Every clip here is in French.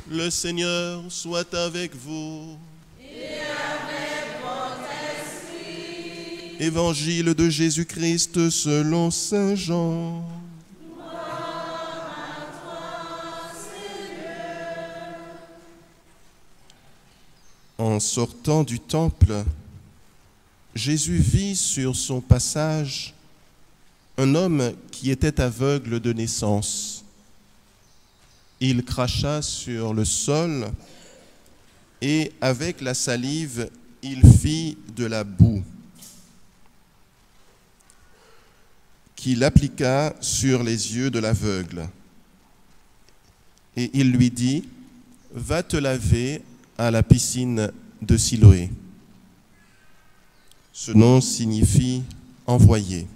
Le Seigneur soit avec vous. Et avec votre esprit. Évangile de Jésus-Christ selon saint Jean. Gloire à toi, Seigneur. En sortant du temple, Jésus vit sur son passage un homme qui était aveugle de naissance. Il cracha sur le sol et avec la salive, il fit de la boue qu'il appliqua sur les yeux de l'aveugle. Et il lui dit, « Va te laver à la piscine de Siloé. » Ce nom signifie « envoyé ».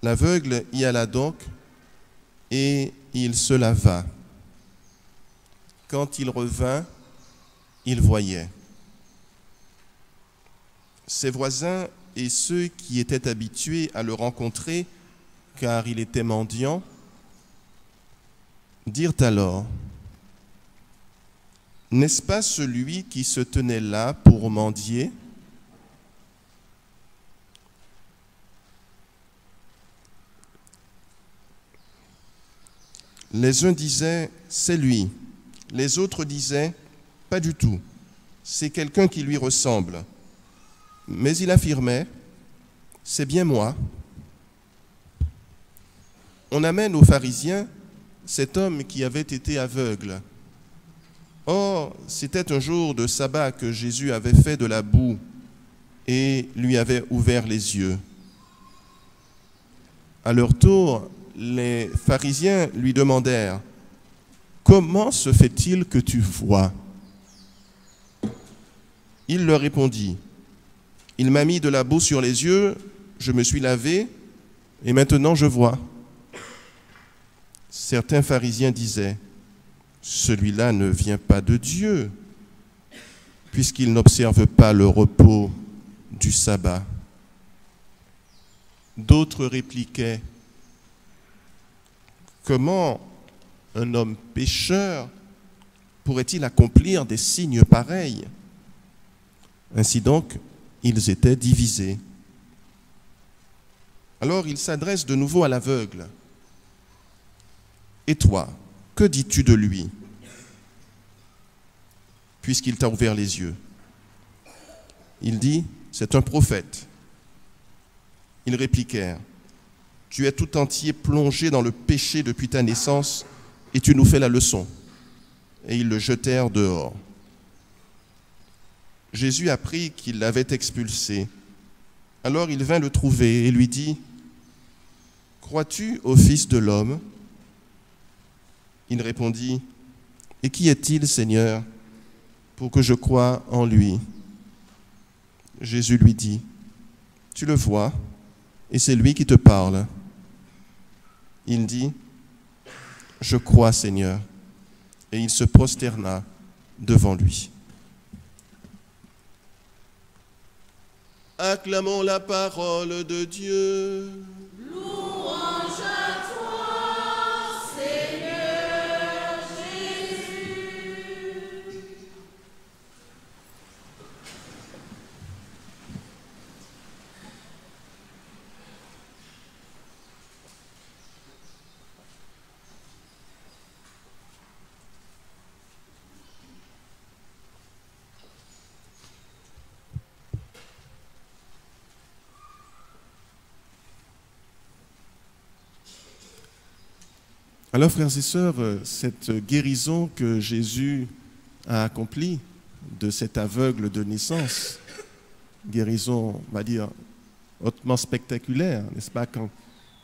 L'aveugle y alla donc et il se lava. Quand il revint, il voyait. Ses voisins et ceux qui étaient habitués à le rencontrer, car il était mendiant, dirent alors, « N'est-ce pas celui qui se tenait là pour mendier ?» Les uns disaient, « C'est lui ». Les autres disaient, « Pas du tout, c'est quelqu'un qui lui ressemble. » Mais il affirmait, « C'est bien moi. » On amène aux pharisiens cet homme qui avait été aveugle. Or, c'était un jour de sabbat que Jésus avait fait de la boue et lui avait ouvert les yeux. À leur tour, les pharisiens lui demandèrent, « Comment se fait-il que tu vois ?» Il leur répondit, « Il m'a mis de la boue sur les yeux, je me suis lavé, et maintenant je vois. » Certains pharisiens disaient, « Celui-là ne vient pas de Dieu, puisqu'il n'observe pas le repos du sabbat. » D'autres répliquaient, « Comment un homme pécheur pourrait-il accomplir des signes pareils ?» Ainsi donc, ils étaient divisés. Alors il s'adresse de nouveau à l'aveugle. « Et toi, que dis-tu de lui, puisqu'il t'a ouvert les yeux ?» Il dit, « C'est un prophète. » Ils répliquèrent, « Tu es tout entier plongé dans le péché depuis ta naissance et tu nous fais la leçon. » Et ils le jetèrent dehors. Jésus apprit qu'il l'avait expulsé. Alors il vint le trouver et lui dit, « Crois-tu au Fils de l'homme » Il répondit, « Et qui est-il, Seigneur, pour que je croie en lui ?» Jésus lui dit, « Tu le vois, et c'est lui qui te parle. » Il dit, « Je crois, Seigneur. » Et il se prosterna devant lui. Acclamons la parole de Dieu. Louange à toi, Seigneur Jésus. Alors, frères et sœurs, cette guérison que Jésus a accomplie de cet aveugle de naissance, guérison, on va dire, hautement spectaculaire, n'est-ce pas, quand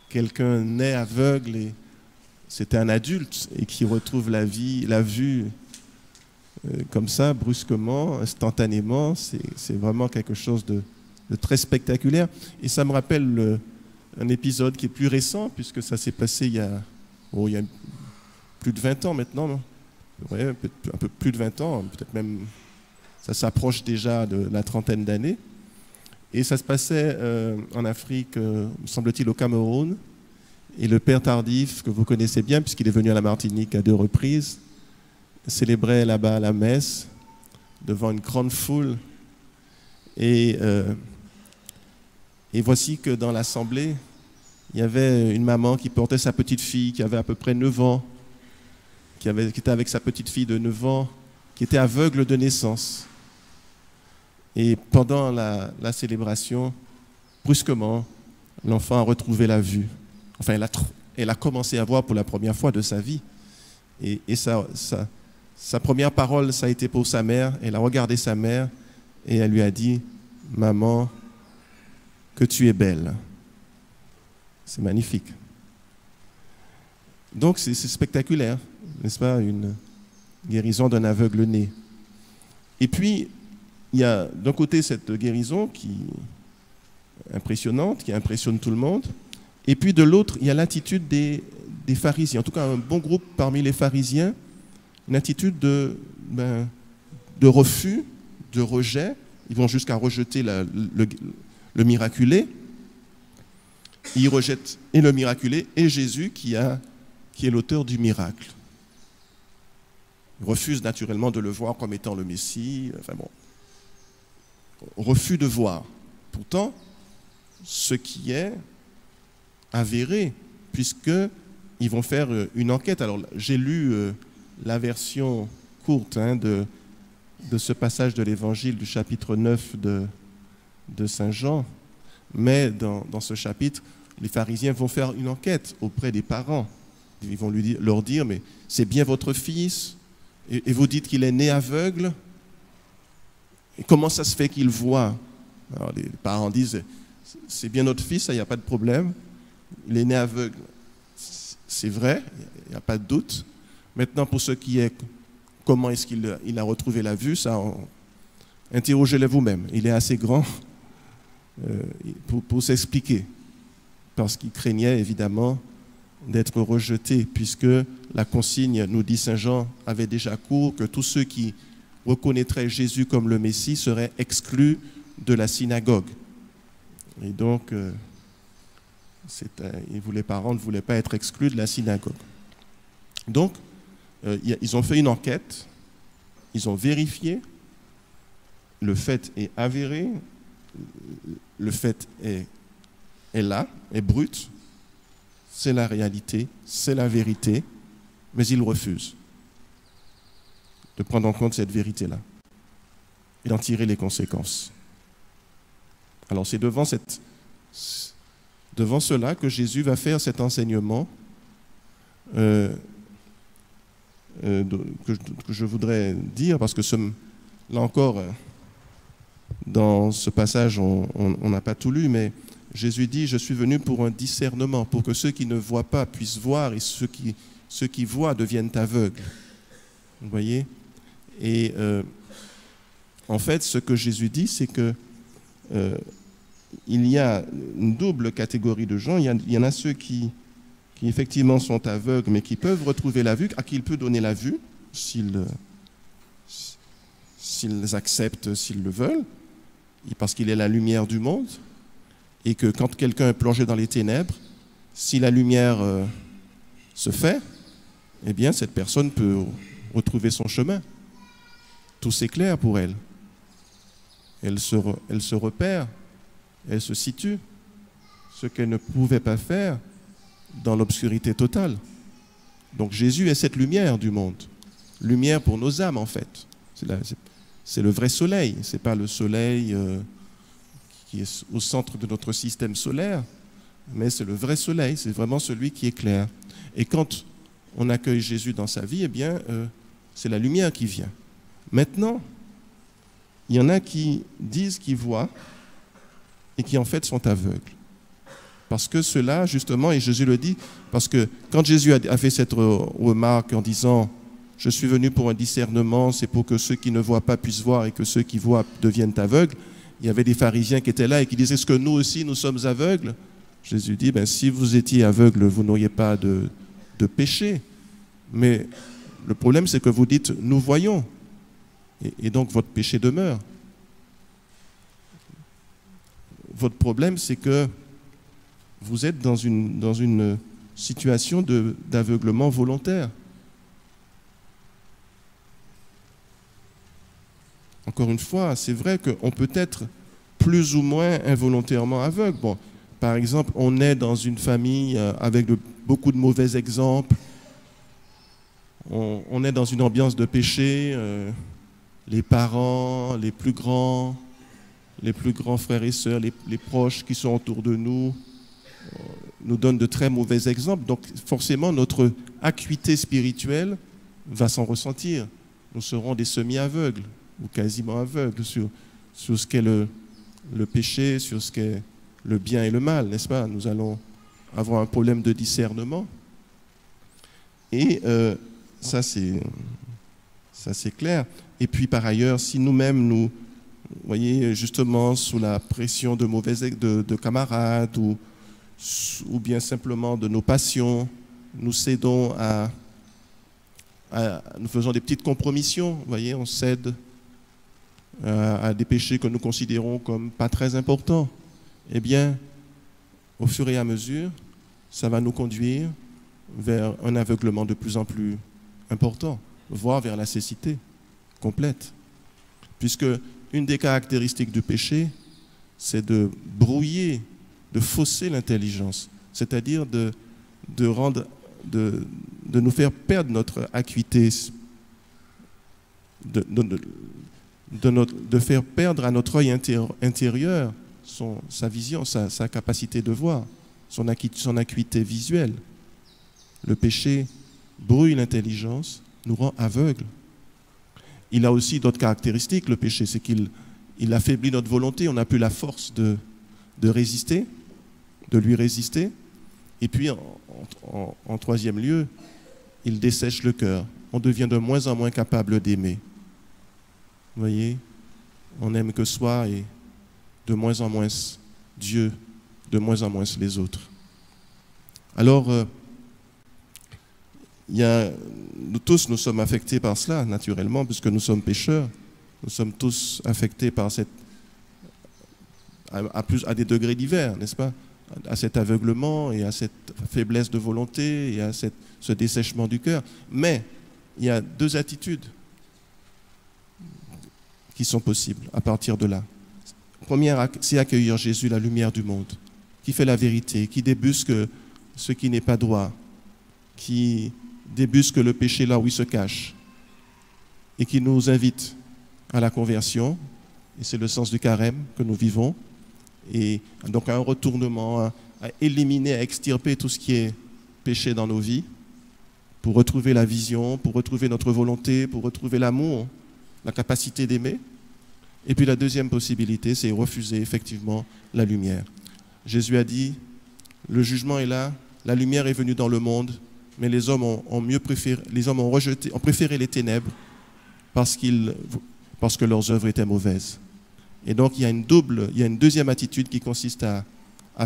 quelqu'un naît aveugle et c'est un adulte et qui retrouve la vue comme ça, brusquement, instantanément, c'est vraiment quelque chose de très spectaculaire. Et ça me rappelle un épisode qui est plus récent, puisque ça s'est passé il y a plus de 20 ans maintenant. Ouais, un peu plus de 20 ans, peut-être même, ça s'approche déjà de la trentaine d'années. Et ça se passait en Afrique, me semble-t-il, au Cameroun. Et le père Tardif, que vous connaissez bien, puisqu'il est venu à la Martinique à 2 reprises, célébrait là-bas la messe devant une grande foule. Et voici que dans l'assemblée, il y avait une maman qui portait sa petite fille qui avait à peu près 9 ans, qui était avec sa petite fille de 9 ans, qui était aveugle de naissance. Et pendant la célébration, brusquement, l'enfant a retrouvé la vue. Enfin, elle a commencé à voir pour la première fois de sa vie. Et sa première parole, ça a été pour sa mère. Elle a regardé sa mère et elle lui a dit, « Maman, que tu es belle. » C'est magnifique. Donc, c'est spectaculaire, n'est-ce pas, une guérison d'un aveugle né. Et puis, il y a d'un côté cette guérison qui est impressionnante, qui impressionne tout le monde, et puis de l'autre, il y a l'attitude des pharisiens, en tout cas un bon groupe parmi les pharisiens, une attitude de refus, de rejet. Ils vont jusqu'à rejeter le miraculé. Ils rejettent et le miraculé et Jésus qui est l'auteur du miracle. Ils refusent naturellement de le voir comme étant le Messie. Enfin bon, refus de voir. Pourtant, ce qui est avéré, puisqu'ils vont faire une enquête. Alors, j'ai lu la version courte de ce passage de l'Évangile du chapitre 9 de Saint Jean, mais dans ce chapitre, les pharisiens vont faire une enquête auprès des parents. Ils vont leur dire, mais c'est bien votre fils, et vous dites qu'il est né aveugle, et comment ça se fait qu'il voit? Alors les parents disent, c'est bien notre fils, il n'y a pas de problème, il est né aveugle, c'est vrai, il n'y a pas de doute. Maintenant, pour ce qui est, comment est-ce qu'il a retrouvé la vue, ça, interrogez-le vous-même. Il est assez grand pour s'expliquer, parce qu'il craignait évidemment d'être rejeté, puisque la consigne, nous dit Saint Jean, avait déjà cours que tous ceux qui reconnaîtraient Jésus comme le Messie seraient exclus de la synagogue. Et donc, les parents ne voulaient pas être exclus de la synagogue. Donc, ils ont fait une enquête, ils ont vérifié, le fait est avéré, le fait est là, est brut, c'est la réalité, c'est la vérité, mais ils refusent de prendre en compte cette vérité-là et d'en tirer les conséquences. Alors c'est devant cela que Jésus va faire cet enseignement que je voudrais dire, parce que là encore, dans ce passage, on n'a pas tout lu, mais Jésus dit, je suis venu pour un discernement, pour que ceux qui ne voient pas puissent voir et ceux qui voient deviennent aveugles. Vous voyez? Et en fait, ce que Jésus dit, c'est que il y a une double catégorie de gens. Il y en a ceux qui effectivement sont aveugles, mais qui peuvent retrouver la vue, à qui il peut donner la vue, s'ils acceptent, s'ils le veulent, parce qu'il est la lumière du monde, et que quand quelqu'un est plongé dans les ténèbres, si la lumière se fait, eh bien cette personne peut retrouver son chemin. Tout s'éclaire pour elle. Elle se repère, elle se situe, ce qu'elle ne pouvait pas faire dans l'obscurité totale. Donc Jésus est cette lumière du monde, lumière pour nos âmes en fait. C'est le vrai soleil, ce n'est pas le soleil qui est au centre de notre système solaire, mais c'est le vrai soleil, c'est vraiment celui qui éclaire. Et quand on accueille Jésus dans sa vie, eh bien, c'est la lumière qui vient. Maintenant, il y en a qui disent qu'ils voient et qui en fait sont aveugles. Parce que cela, justement, et Jésus le dit, parce que quand Jésus a fait cette remarque en disant « Je suis venu pour un discernement, c'est pour que ceux qui ne voient pas puissent voir et que ceux qui voient deviennent aveugles », il y avait des pharisiens qui étaient là et qui disaient « Est-ce que nous aussi, nous sommes aveugles ?» Jésus dit « Si vous étiez aveugles, vous n'auriez pas de péché. Mais le problème, c'est que vous dites « Nous voyons ». Et donc, votre péché demeure. Votre problème, c'est que vous êtes dans une situation d'aveuglement volontaire. encore une fois, c'est vrai qu'on peut être plus ou moins involontairement aveugle. Bon, par exemple, on est dans une famille avec beaucoup de mauvais exemples. On est dans une ambiance de péché. Les parents, les plus grands frères et sœurs, les proches qui sont autour de nous donnent de très mauvais exemples. Donc forcément, notre acuité spirituelle va s'en ressentir. Nous serons des semi-aveugles ou quasiment aveugles sur ce qu'est le péché, sur ce qu'est le bien et le mal, n'est-ce pas? Nous allons avoir un problème de discernement. Et ça, c'est clair. Et puis par ailleurs, si nous-mêmes, vous voyez, justement, sous la pression de camarades ou bien simplement de nos passions, nous cédons nous faisons des petites compromissions, vous voyez, on cède à des péchés que nous considérons comme pas très importants, eh bien, au fur et à mesure, ça va nous conduire vers un aveuglement de plus en plus important, voire vers la cécité complète. Puisque une des caractéristiques du péché, c'est de brouiller, de fausser l'intelligence, c'est-à-dire de nous faire perdre notre acuité, de faire perdre à notre œil intérieur sa vision, sa capacité de voir, son acuité visuelle. Le péché brouille l'intelligence, nous rend aveugles. Il a aussi d'autres caractéristiques, le péché, c'est qu'il affaiblit notre volonté, on n'a plus la force de résister, de lui résister. Et puis, en troisième lieu, il dessèche le cœur. On devient de moins en moins capable d'aimer. Vous voyez, on n'aime que soi et de moins en moins Dieu, de moins en moins les autres. Alors, nous tous, nous sommes affectés par cela, naturellement, puisque nous sommes pécheurs. Nous sommes tous affectés par à des degrés divers, n'est-ce pas? À cet aveuglement et à cette faiblesse de volonté et à ce dessèchement du cœur. Mais il y a deux attitudes qui sont possibles à partir de là. Première, c'est accueillir Jésus, la lumière du monde, qui fait la vérité, qui débusque ce qui n'est pas droit, qui débusque le péché là où il se cache et qui nous invite à la conversion. Et c'est le sens du carême que nous vivons. Et donc à un retournement, à éliminer, à extirper tout ce qui est péché dans nos vies pour retrouver la vision, pour retrouver notre volonté, pour retrouver l'amour, la capacité d'aimer. Et puis la deuxième possibilité, c'est refuser effectivement la lumière. Jésus a dit, le jugement est là, la lumière est venue dans le monde, mais les hommes ont préféré les ténèbres parce que leurs œuvres étaient mauvaises. Et donc il y a une deuxième attitude qui consiste à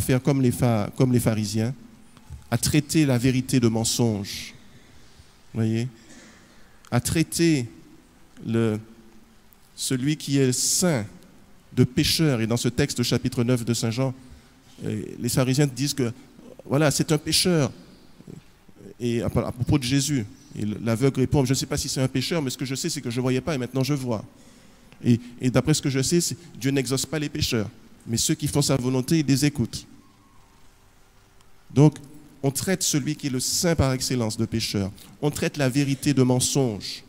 faire comme les pharisiens, à traiter la vérité de mensonge. Vous voyez? À traiter celui qui est saint de pécheur. Et dans ce texte, chapitre 9 de Saint Jean, les pharisiens disent que voilà, c'est un pécheur. Et à propos de Jésus, l'aveugle répond, je ne sais pas si c'est un pécheur, mais ce que je sais, c'est que je ne voyais pas et maintenant je vois. Et d'après ce que je sais, Dieu n'exauce pas les pécheurs, mais ceux qui font sa volonté, il les écoute. Donc, on traite celui qui est le saint par excellence de pécheur. On traite la vérité de mensonge.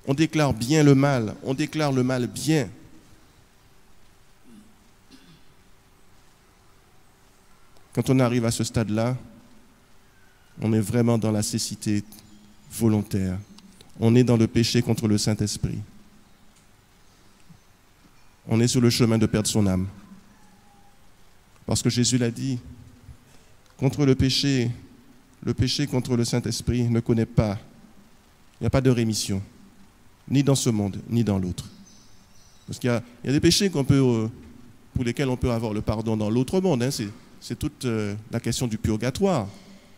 On déclare bien le mal. On déclare le mal bien. Quand on arrive à ce stade-là, on est vraiment dans la cécité volontaire. On est dans le péché contre le Saint-Esprit. On est sur le chemin de perdre son âme. Parce que Jésus l'a dit, contre le péché contre le Saint-Esprit ne connaît pas, il n'y a pas de rémission, ni dans ce monde, ni dans l'autre. Parce qu'il y a des péchés pour lesquels on peut avoir le pardon dans l'autre monde. Hein. C'est toute la question du purgatoire.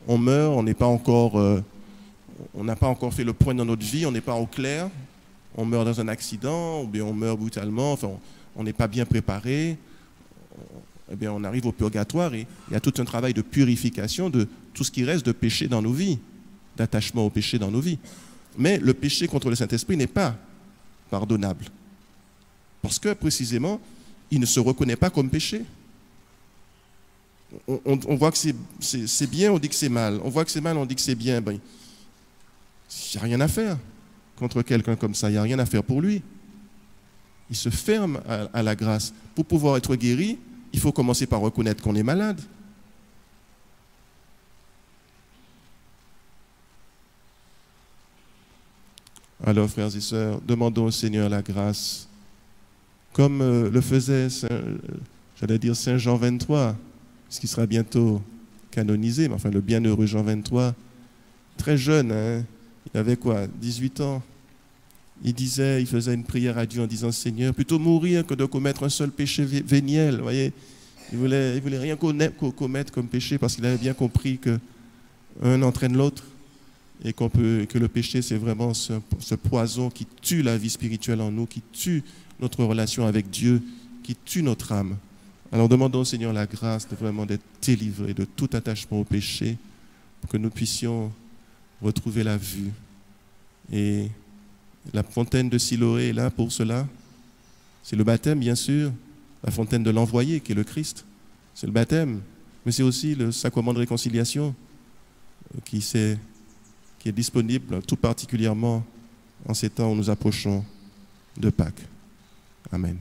On meurt, on n'a pas encore fait le point dans notre vie, on n'est pas au clair, on meurt dans un accident, ou bien on meurt brutalement, enfin, on n'est pas bien préparé, eh bien, on arrive au purgatoire et il y a tout un travail de purification de tout ce qui reste de péché dans nos vies, d'attachement au péché dans nos vies. Mais le péché contre le Saint-Esprit n'est pas pardonnable. Parce que, précisément, il ne se reconnaît pas comme péché. On voit que c'est bien, on dit que c'est mal. On voit que c'est mal, on dit que c'est bien. Ben, il n'y a rien à faire contre quelqu'un comme ça. Il n'y a rien à faire pour lui. Il se ferme à la grâce. Pour pouvoir être guéri, il faut commencer par reconnaître qu'on est malade. Alors, frères et sœurs, demandons au Seigneur la grâce, comme le faisait, j'allais dire, Saint Jean 23, ce qui sera bientôt canonisé, mais enfin le bienheureux Jean 23, très jeune, hein, il avait quoi, 18 ans. Il faisait une prière à Dieu en disant, Seigneur, plutôt mourir que de commettre un seul péché véniel. Vous voyez, il voulait rien commettre comme péché parce qu'il avait bien compris qu'un entraîne l'autre et que le péché, c'est vraiment ce poison qui tue la vie spirituelle en nous, qui tue notre relation avec Dieu, qui tue notre âme. Alors demandons au Seigneur la grâce de vraiment d'être délivrés de tout attachement au péché pour que nous puissions retrouver la vue. Et la fontaine de Siloé est là pour cela. C'est le baptême, bien sûr, la fontaine de l'envoyé qui est le Christ. C'est le baptême, mais c'est aussi le sacrement de réconciliation qui est disponible tout particulièrement en ces temps où nous approchons de Pâques. Amen.